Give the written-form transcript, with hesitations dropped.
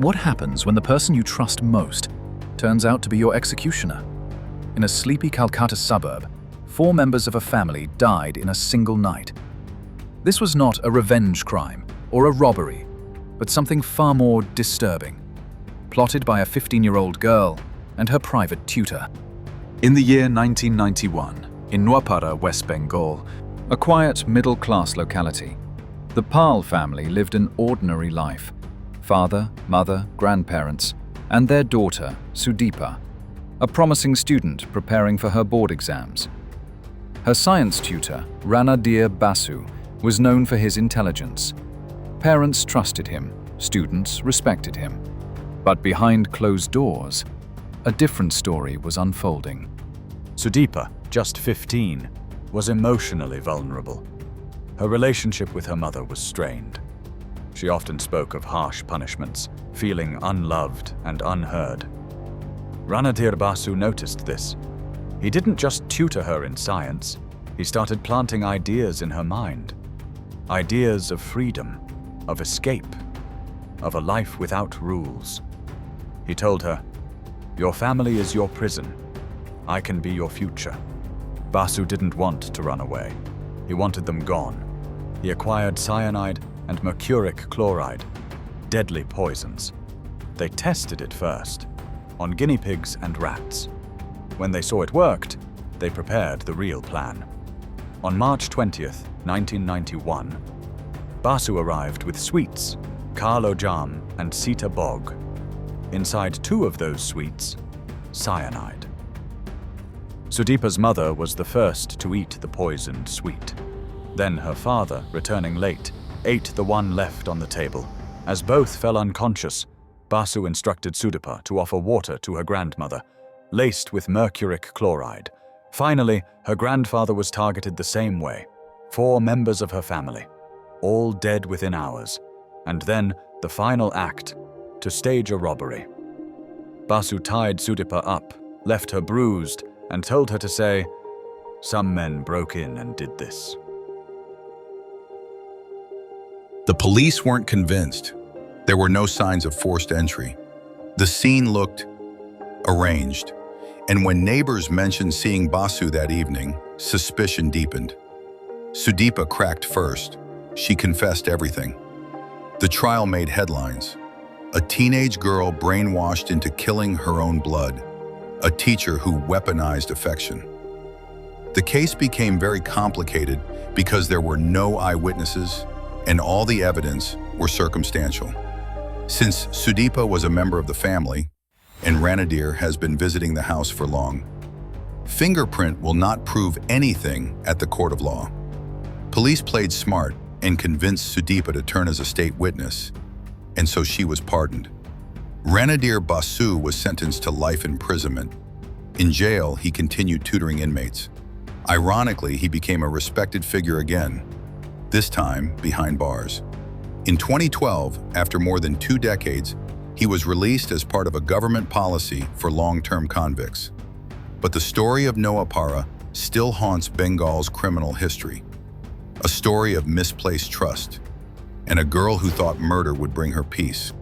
What happens when the person you trust most turns out to be your executioner? In a sleepy Calcutta suburb, 4 members of a family died in a single night. This was not a revenge crime or a robbery, but something far more disturbing, plotted by a 15-year-old girl and her private tutor. In the year 1991, in Noapara, West Bengal, a quiet middle-class locality, the Pal family lived an ordinary life. Father, mother, grandparents, and their daughter, Sudipa, a promising student preparing for her board exams. Her science tutor, Ranadhir Basu, was known for his intelligence. Parents trusted him, students respected him. But behind closed doors, a different story was unfolding. Sudipa, just 15, was emotionally vulnerable. Her relationship with her mother was strained. She often spoke of harsh punishments, feeling unloved and unheard. Ranadhir Basu noticed this. He didn't just tutor her in science, he started planting ideas in her mind. Ideas of freedom, of escape, of a life without rules. He told her, "Your family is your prison. I can be your future." Basu didn't want to run away. He wanted them gone. He acquired cyanide and mercuric chloride, deadly poisons. They tested it first, on guinea pigs and rats. When they saw it worked, they prepared the real plan. On March 20th, 1991, Basu arrived with sweets, Kalo Jam and Sita Bog. Inside 2 of those sweets, cyanide. Sudipa's mother was the first to eat the poisoned sweet. Then her father, returning late, ate the one left on the table. As both fell unconscious, Basu instructed Sudipa to offer water to her grandmother, laced with mercuric chloride. Finally, her grandfather was targeted the same way. 4 members of her family, all dead within hours. And then, the final act, to stage a robbery. Basu tied Sudipa up, left her bruised, and told her to say, "Some men broke in and did this." The police weren't convinced. There were no signs of forced entry. The scene looked arranged, and when neighbors mentioned seeing Basu that evening, suspicion deepened. Sudipa cracked first. She confessed everything. The trial made headlines. A teenage girl brainwashed into killing her own blood. A teacher who weaponized affection. The case became very complicated because there were no eyewitnesses, and all the evidence were circumstantial. Since Sudipa was a member of the family, and Ranadhir has been visiting the house for long, fingerprint will not prove anything at the court of law. Police played smart and convinced Sudipa to turn as a state witness, and so she was pardoned. Ranadhir Basu was sentenced to life imprisonment. In jail, he continued tutoring inmates. Ironically, he became a respected figure again, this time behind bars. In 2012, after more than 2 decades, he was released as part of a government policy for long-term convicts. But the story of Noapara still haunts Bengal's criminal history. A story of misplaced trust, and a girl who thought murder would bring her peace.